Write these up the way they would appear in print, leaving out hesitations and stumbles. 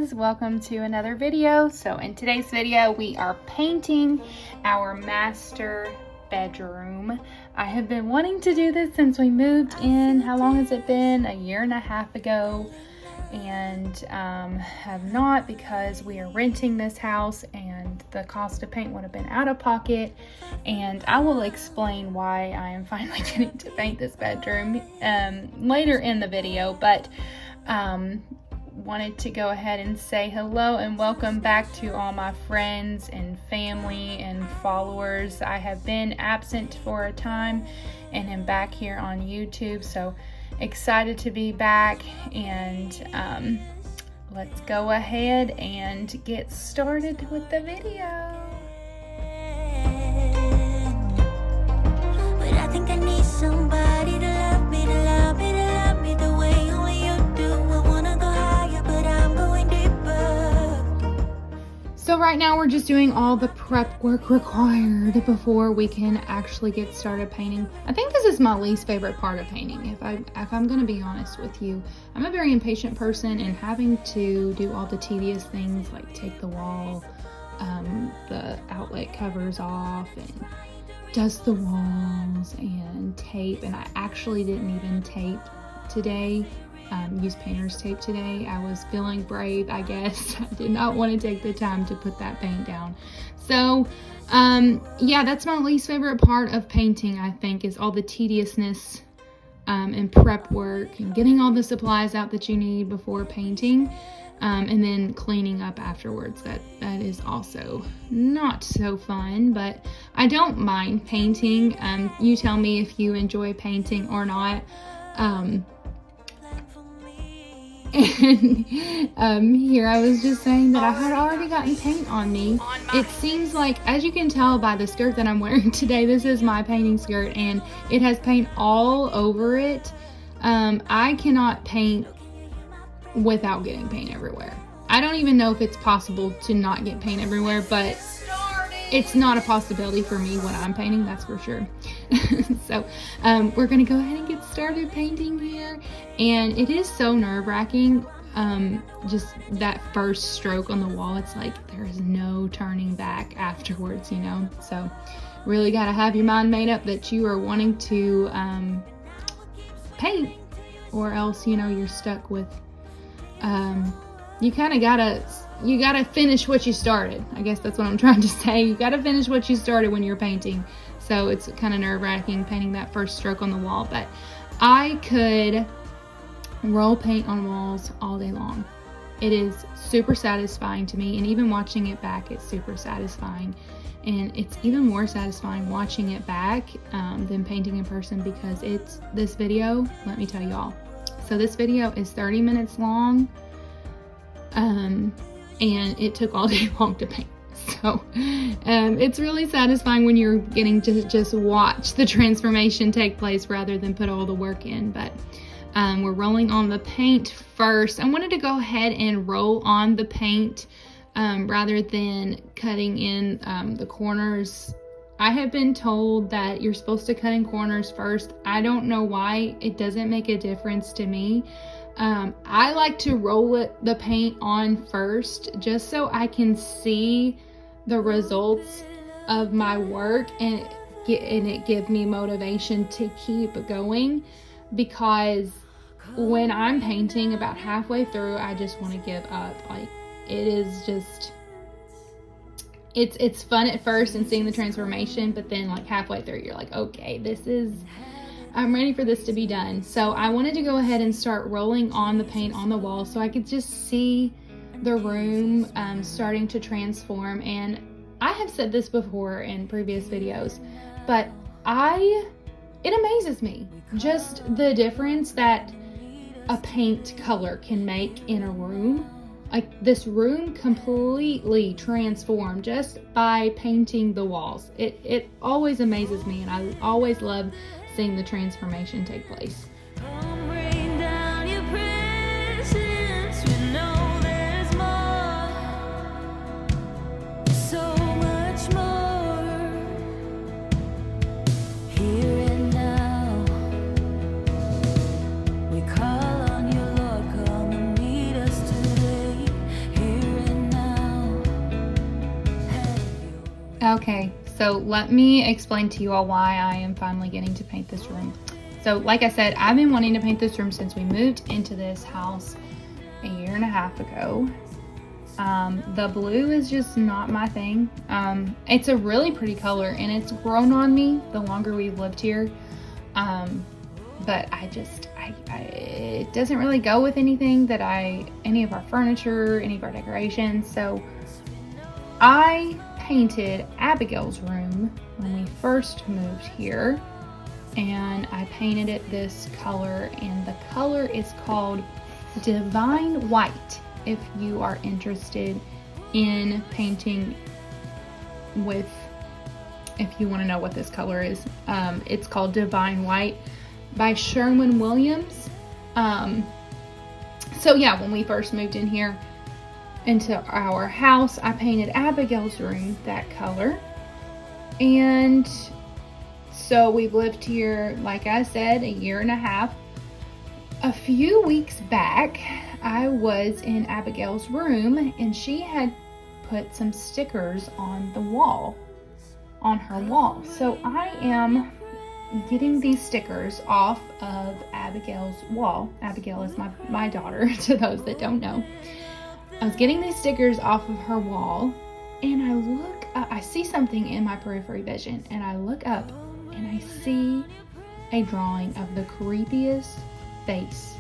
guys, welcome to another video. So in today's video we are painting our master bedroom. I have been wanting to do this since we moved in. How long has it been? A year and a half ago, and have not, because we are renting this house and the cost of paint would have been out of pocket. And I will explain why I am finally getting to paint this bedroom later in the video, but wanted to go ahead and say hello and welcome back to all my friends and family and followers. I have been absent for a time and am back here on YouTube, so excited to be back. And let's go ahead and get started with the video. But I think I need somebody to love me, to love me, to love me the way you do. I wanna go higher, but I'm going deeper. So right now we're just doing all the prep work required before we can actually get started painting. I think this is my least favorite part of painting, if I'm gonna be honest with you. I'm a very impatient person, and having to do all the tedious things like take the wall, the outlet covers off, and dust the walls and tape. And I actually didn't even tape today, use painter's tape today. I was feeling brave, I guess. I did not want to take the time to put that paint down. So yeah, that's my least favorite part of painting, I think, is all the tediousness and prep work and getting all the supplies out that you need before painting. And then cleaning up afterwards. That is also not so fun, but I don't mind painting. You tell me if you enjoy painting or not. And here I was just saying that I had already gotten paint on me. It seems like, as you can tell by the skirt that I'm wearing today, this is my painting skirt and it has paint all over it. I cannot paint without getting paint everywhere. I don't even know if it's possible to not get paint everywhere, but it's not a possibility for me when I'm painting, that's for sure. So we're gonna go ahead and get started painting here, and it is so nerve-wracking. Just that first stroke on the wall, it's like there's no turning back afterwards, you know. So really gotta have your mind made up that you are wanting to paint, or else, you know, you're stuck with you kind of gotta finish what you started. I guess that's what I'm trying to say. You gotta finish what you started when you're painting. So it's kind of nerve-wracking painting that first stroke on the wall, but I could roll paint on walls all day long. It is super satisfying to me, and even watching it back, it's super satisfying. And it's even more satisfying watching it back than painting in person, because this video, let me tell y'all. So this video is 30 minutes long, and it took all day long to paint. So it's really satisfying when you're getting to just watch the transformation take place rather than put all the work in. But we're rolling on the paint first. I wanted to go ahead and roll on the paint rather than cutting in the corners. I have been told that you're supposed to cut in corners first. I don't know why. It doesn't make a difference to me. I like to roll the paint on first, just so I can see the results of my work, and it gives me motivation to keep going. Because when I'm painting, about halfway through, I just want to give up. Like, it is just, it's fun at first and seeing the transformation, but then like halfway through, you're like, okay, I'm ready for this to be done. So I wanted to go ahead and start rolling on the paint on the wall so I could just see the room starting to transform. And I have said this before in previous videos, but it amazes me just the difference that a paint color can make in a room. Like, this room completely transformed just by painting the walls. It always amazes me, and I always love seeing the transformation take place. Come rain down your presence. We know there's more, so much more. Here and now, we call on you, Lord, come and meet us today. Okay, so let me explain to you all why I am finally getting to paint this room. So like I said, I've been wanting to paint this room since we moved into this house a year and a half ago. The blue is just not my thing. It's a really pretty color and it's grown on me the longer we've lived here. But it doesn't really go with anything that any of our furniture, any of our decorations. So I painted Abigail's room when we first moved here, and I painted it this color, and the color is called Divine White. If you are interested in painting with, if you want to know what this color is, it's called Divine White by Sherwin-Williams. So yeah, when we first moved in here into our house, I painted Abigail's room that color. And so we've lived here, like I said, a year and a half. A few weeks back, I was in Abigail's room and she had put some stickers on the wall, on her wall. So I am getting these stickers off of Abigail's wall. Abigail is my daughter, to those that don't know. I was getting these stickers off of her wall, and I look up, I see something in my periphery vision, and I look up and I see a drawing of the creepiest face.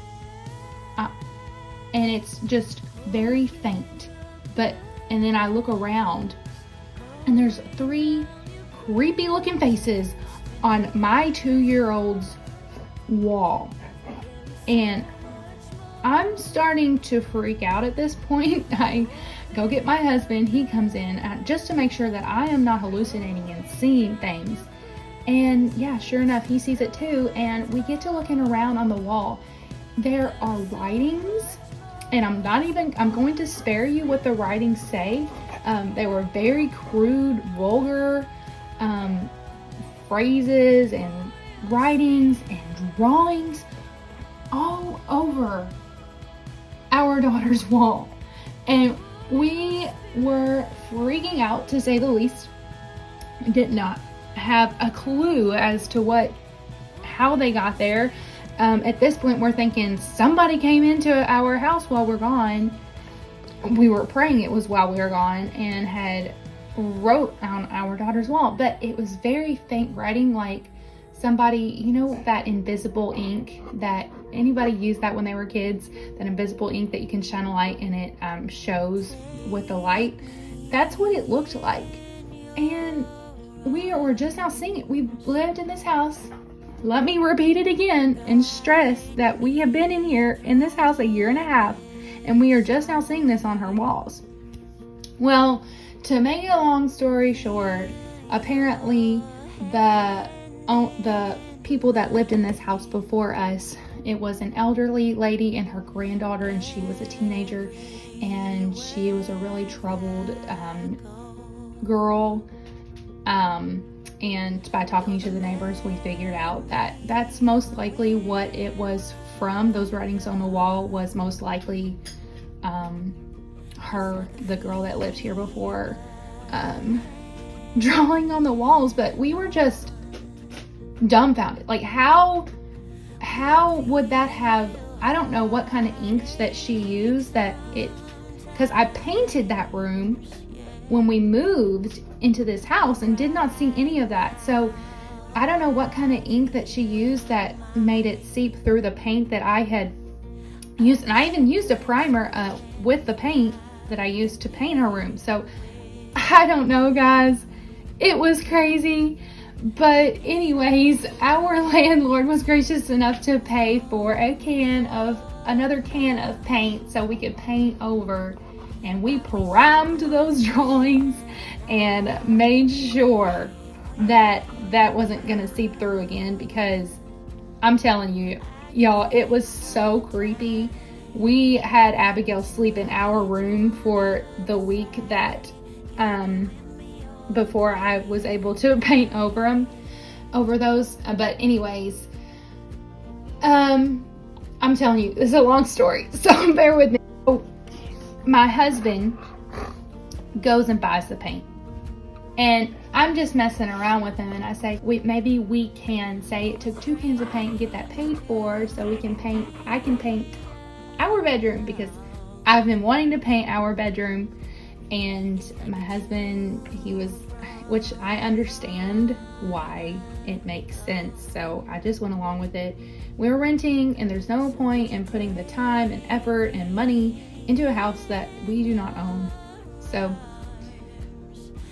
And it's just very faint. And then I look around and there's 3 creepy looking faces on my 2-year-old's wall. And I'm starting to freak out at this point. I go get my husband. He comes in just to make sure that I am not hallucinating and seeing things. And yeah, sure enough, he sees it too. And we get to looking around on the wall. There are writings, and I'm going to spare you what the writings say. They were very crude, vulgar phrases and writings and drawings all over our daughter's wall. And we were freaking out, to say the least. Did not have a clue as to how they got there. At this point, we're thinking somebody came into our house while we're gone. We were praying it was while we were gone, and had wrote on our daughter's wall, but it was very faint writing, like somebody, that invisible ink that anybody used that when they were kids, that invisible ink that you can shine a light and it shows with the light. That's what it looked like. And we were just now seeing it. We've lived in this house. Let me repeat it again and stress that we have been in here in this house a year and a half, and we are just now seeing this on her walls. Well, to make a long story short, apparently the people that lived in this house before us, it was an elderly lady and her granddaughter, and she was a teenager, and she was a really troubled girl. And by talking to the neighbors, we figured out that that's most likely what it was from. Those writings on the wall was most likely the girl that lived here before, drawing on the walls. But we were just dumbfounded. Like, how would that have, I don't know what kind of ink that she used, because I painted that room when we moved into this house and did not see any of that. So I don't know what kind of ink that she used that made it seep through the paint that I had used. And I even used a primer with the paint that I used to paint her room. So I don't know, guys. It was crazy. But anyways, our landlord was gracious enough to pay for another can of paint so we could paint over. And we primed those drawings and made sure that that wasn't going to seep through again, because I'm telling you, y'all, it was so creepy. We had Abigail sleep in our room for the week that, before I was able to paint over those. But anyways, I'm telling you, this is a long story, so bear with me. My husband goes and buys the paint. And I'm just messing around with him, and I say, maybe we can say it took 2 cans of paint and get that paid for, so I can paint our bedroom, because I've been wanting to paint our bedroom. And my husband, which I understand why it makes sense, so I just went along with it. We're renting, and there's no point in putting the time and effort and money into a house that we do not own. So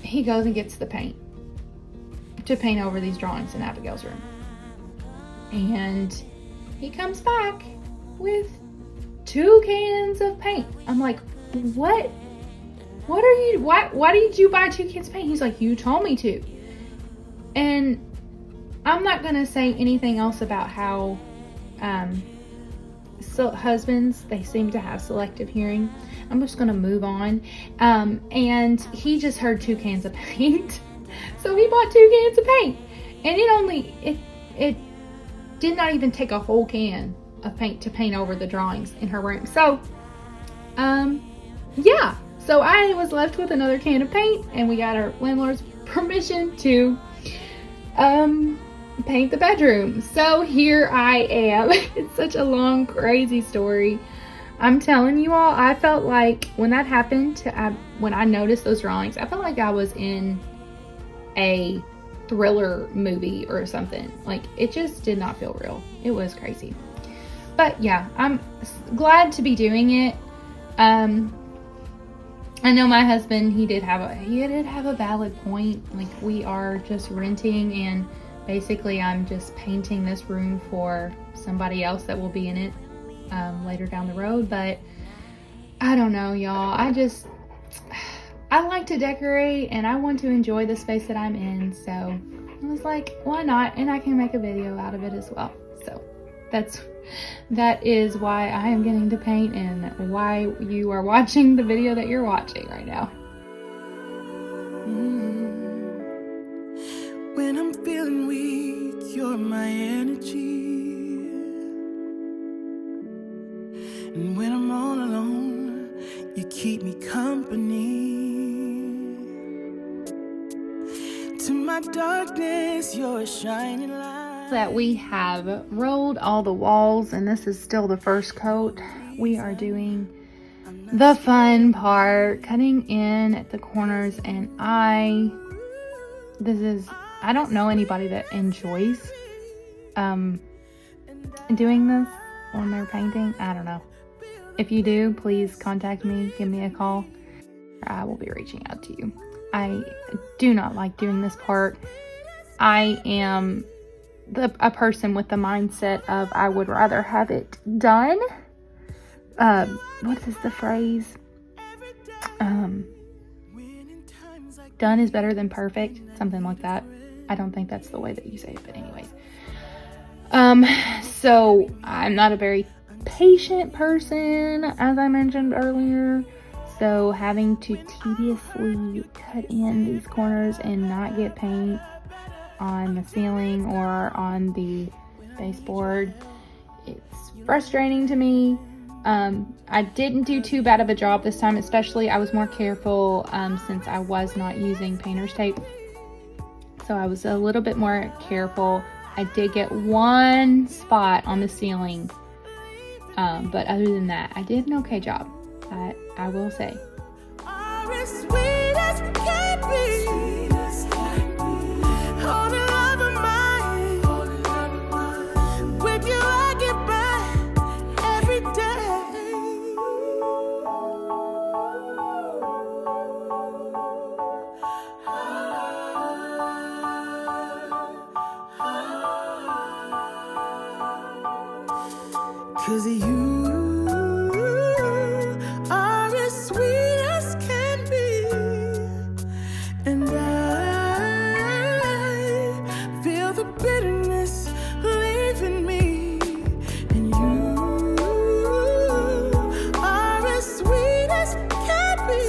he goes and gets the paint to paint over these drawings in Abigail's room. And he comes back with 2 cans of paint. I'm like, what? Why did you buy 2 cans of paint? He's like, you told me to. And I'm not gonna say anything else about how husbands, they seem to have selective hearing. I'm just gonna move on. And he just heard 2 cans of paint. So he bought 2 cans of paint. And it did not even take a whole can of paint to paint over the drawings in her room. So, yeah. So I was left with another can of paint, and we got our landlord's permission to paint the bedroom. So here I am. It's such a long, crazy story. I'm telling you all, I felt like when that happened, when I noticed those drawings, I felt like I was in a thriller movie or something. Like, it just did not feel real. It was crazy. But yeah, I'm glad to be doing it. I know my husband, he did have a valid point. Like, we are just renting, and basically I'm just painting this room for somebody else that will be in it later down the road. But I don't know, y'all. I like to decorate, and I want to enjoy the space that I'm in. So I was like, why not? And I can make a video out of it as well. So that is why I am getting to paint, and why you are watching the video that you're watching right now. When I'm feeling weak, you're my energy. And when I'm all alone, you keep me company. To my darkness, you're a shining light. That we have rolled all the walls, and this is still the first coat. We are doing the fun part, cutting in at the corners, and I don't know anybody that enjoys doing this when they're painting. I don't know. If you do, please contact me, give me a call. I will be reaching out to you. I do not like doing this part. I am a person with the mindset of I would rather have it done. What is the phrase? Done is better than perfect. Something like that. I don't think that's the way that you say it, but anyways. So I'm not a very patient person, as I mentioned earlier. So having to tediously cut in these corners and not get paint on the ceiling or on the baseboard, it's frustrating to me. I didn't do too bad of a job this time, especially I was more careful since I was not using painter's tape. So I was a little bit more careful. I did get one spot on the ceiling, but other than that, I did an okay job, I will say. Cause you are as sweet as can be, and I feel the bitterness leaving me, and you are as sweet as can be,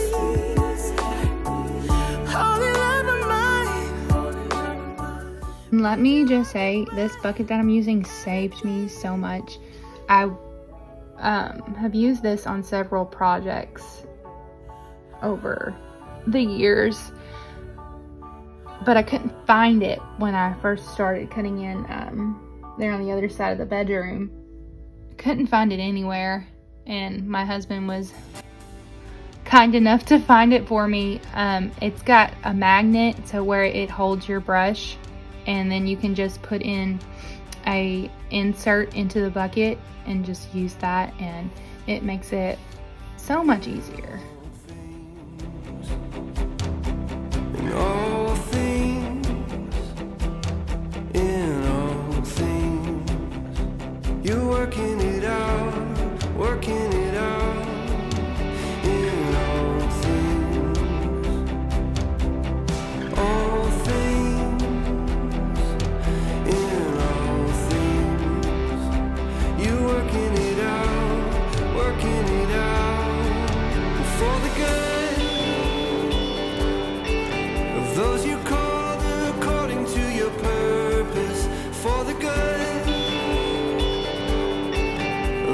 holy love of mine. Let me just say, this bucket that I'm using saved me so much. I have used this on several projects over the years. but I couldn't find it when I first started cutting in there on the other side of the bedroom. Couldn't find it anywhere, and my husband was kind enough to find it for me. It's got a magnet so where it holds your brush, and then you can just put in a insert into the bucket and just use that, and it makes it so much easier. You're working it out, working it out in all things, all things, in all things. You're working it out for the good of those you called according to your purpose, for the good.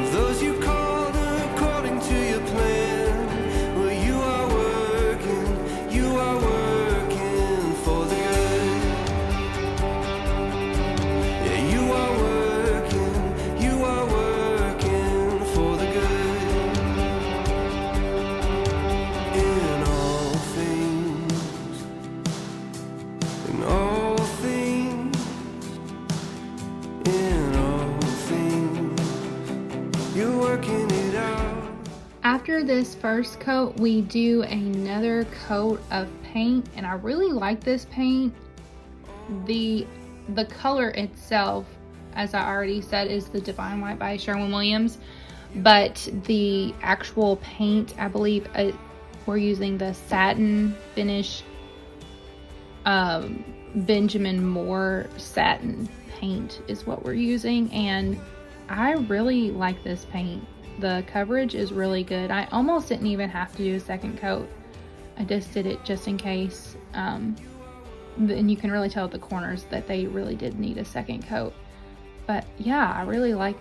Those you called according to your plan. Well, you are working for the good. Yeah, you are working for the good. In all things, in all things, in all things. You're working it out. After this first coat, we do another coat of paint, and I really like this paint. The color itself, as I already said, is the Divine White by Sherwin-Williams, but the actual paint, I believe we're using the satin finish, Benjamin Moore satin paint is what we're using, and I really like this paint. The coverage is really good. I almost didn't even have to do a second coat. I just did it just in case. And you can really tell at the corners that they really did need a second coat. But yeah, I really like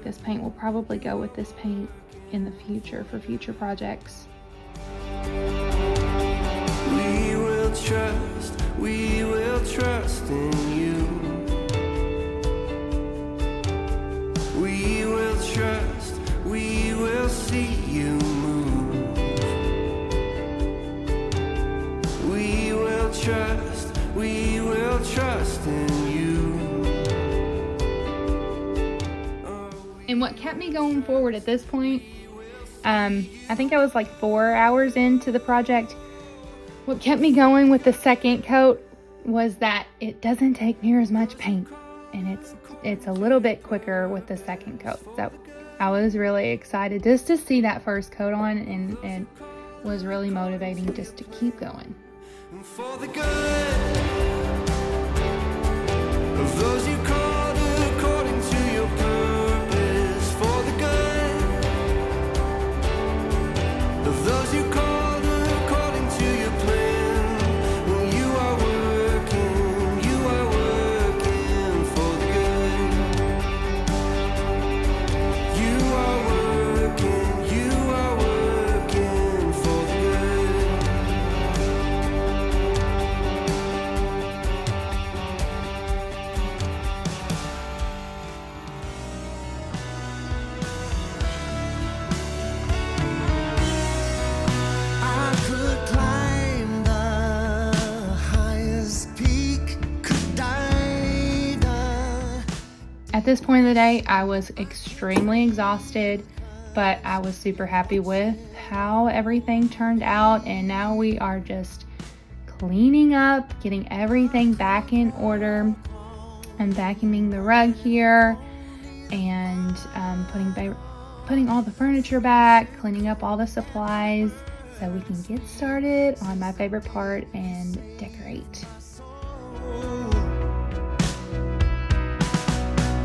this paint. We'll probably go with this paint in the future for future projects. We will trust in you. We will trust, we will see you move. We will trust in you. And what kept me going forward at this point, I think I was like 4 hours into the project. What kept me going with the second coat was that it doesn't take near as much paint, and it's a little bit quicker with the second coat. So I was really excited just to see that first coat on, and was really motivating just to keep going. For the good of those you called according to your purpose, for the good of those you called according to your plan. Well, you are working for the good. You are working for the good. I could climb the highest peak, could dive At this point of the day, I was extremely exhausted, but I was super happy with how everything turned out, and now we are just cleaning up, getting everything back in order. I'm vacuuming the rug here, and putting all the furniture back, cleaning up all the supplies, so we can get started on my favorite part and decorate.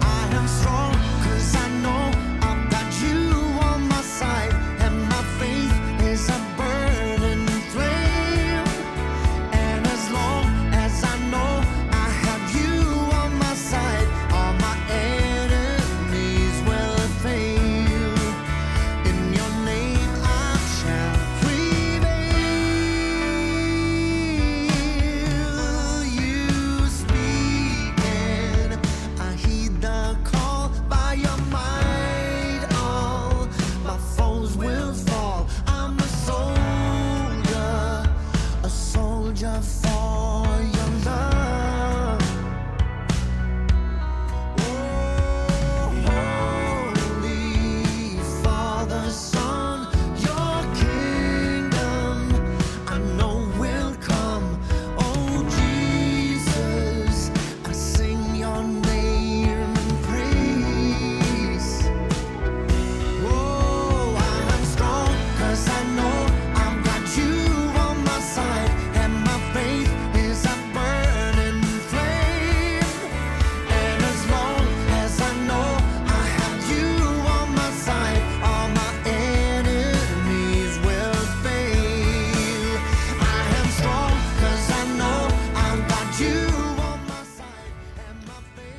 I am strong 'cause I know I've got you on my side, and my faith is a burning flame. And as long as I know I have you on my side, all my enemies will fail. In your name I shall prevail.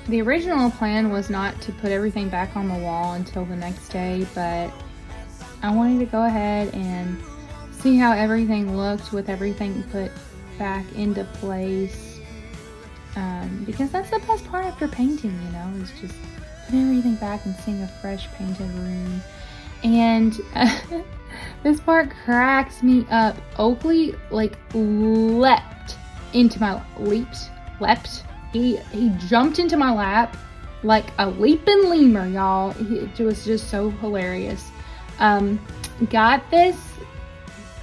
The original plan was not to put everything back on the wall until the next day, but I wanted to go ahead and see how everything looked with everything put back into place, because that's the best part after painting, you know, is just putting everything back and seeing a fresh painted room. And this part cracks me up. Oakley like leapt into my leapt. He jumped into my lap like a leaping lemur, y'all. It was just so hilarious. Got this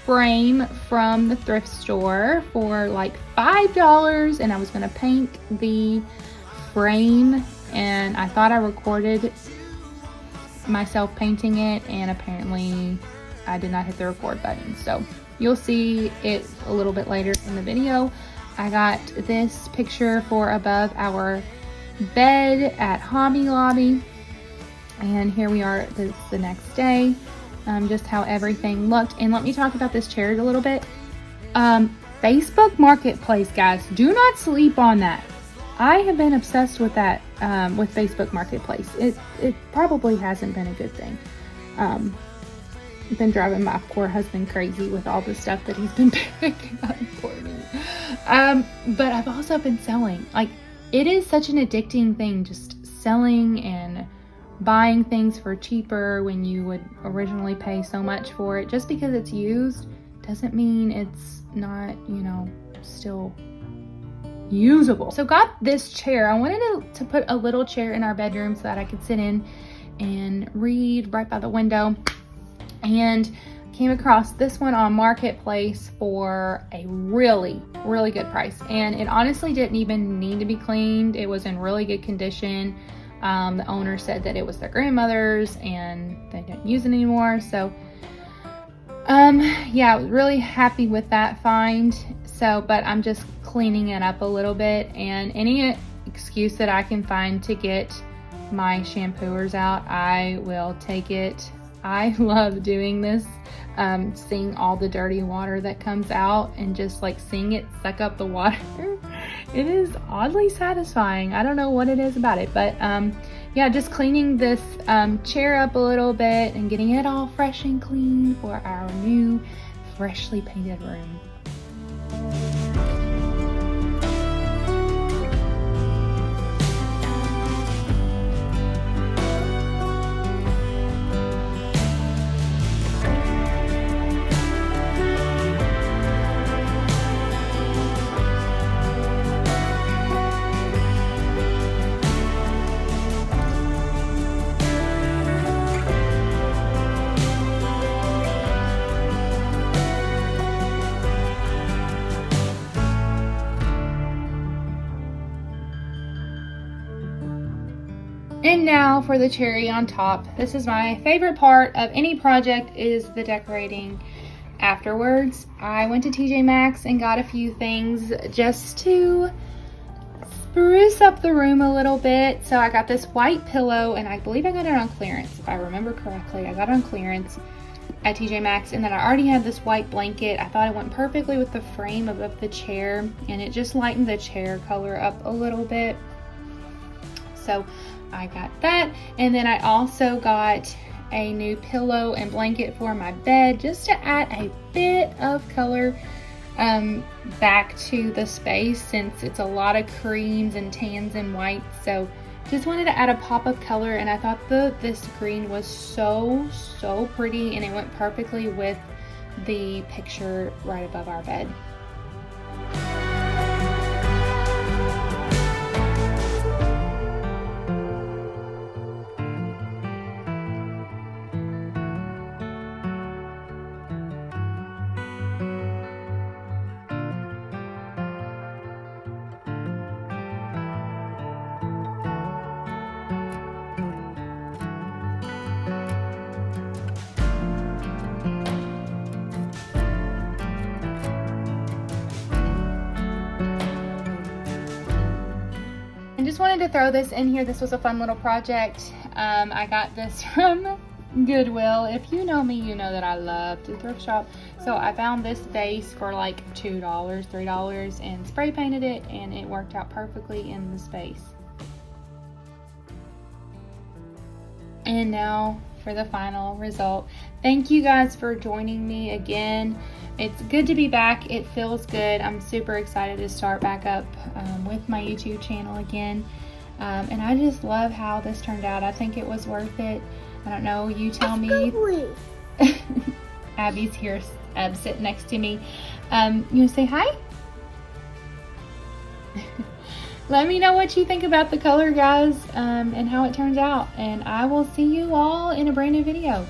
frame from the thrift store for like $5, and I was gonna paint the frame, and I thought I recorded myself painting it, and apparently I did not hit the record button, so you'll see it a little bit later in the video. I got this picture for above our bed at Hobby Lobby, and here we are the next day, just how everything looked. And let me talk about this chair a little bit. Facebook Marketplace, guys, do not sleep on that. I have been obsessed with that, with Facebook Marketplace. It probably hasn't been a good thing. Been driving my poor husband crazy with all the stuff that he's been picking up for me. But I've also been selling. Like, it is such an addicting thing, just selling and buying things for cheaper when you would originally pay so much for it. Just because it's used doesn't mean it's not, you know, still usable. So got this chair. I wanted to put a little chair in our bedroom so that I could sit in and read right by the window, and came across this one on Marketplace for a really good price. And it honestly didn't even need to be cleaned. It was in really good condition. The owner said that it was their grandmother's and they didn't use it anymore. So yeah, I was really happy with that find. So, but I'm just cleaning it up a little bit, and any excuse that I can find to get my shampooers out, I will take it. I love doing this, seeing all the dirty water that comes out and just like seeing it suck up the water. It is oddly satisfying. I don't know what it is about it, but yeah, just cleaning this chair up a little bit and getting it all fresh and clean for our new freshly painted room. And now for the cherry on top. This is my favorite part of any project, is the decorating afterwards. I went to TJ Maxx and got a few things just to spruce up the room a little bit. So I got this white pillow, and I believe I got it on clearance. If I remember correctly, I got it on clearance at TJ Maxx. And then I already had this white blanket. I thought it went perfectly with the frame of the chair, and it just lightened the chair color up a little bit. So I got that, and then I also got a new pillow and blanket for my bed just to add a bit of color back to the space, since it's a lot of creams and tans and whites. So just wanted to add a pop of color, and I thought this green was so pretty, and it went perfectly with the picture right above our bed. Just wanted to throw this in here. This was a fun little project. I got this from Goodwill. If you know me, you know that I love to thrift shop. So I found this vase for like $2, $3, and spray painted it, and it worked out perfectly in the space. And now for the final result. Thank you guys for joining me again. It's good to be back. It feels good. I'm super excited to start back up with my YouTube channel again. And I just love how this turned out. I think it was worth it. I don't know, you tell me. Abby's here, sitting next to me. You wanna say hi? Let me know what you think about the color, guys, and how it turns out. And I will see you all in a brand new video.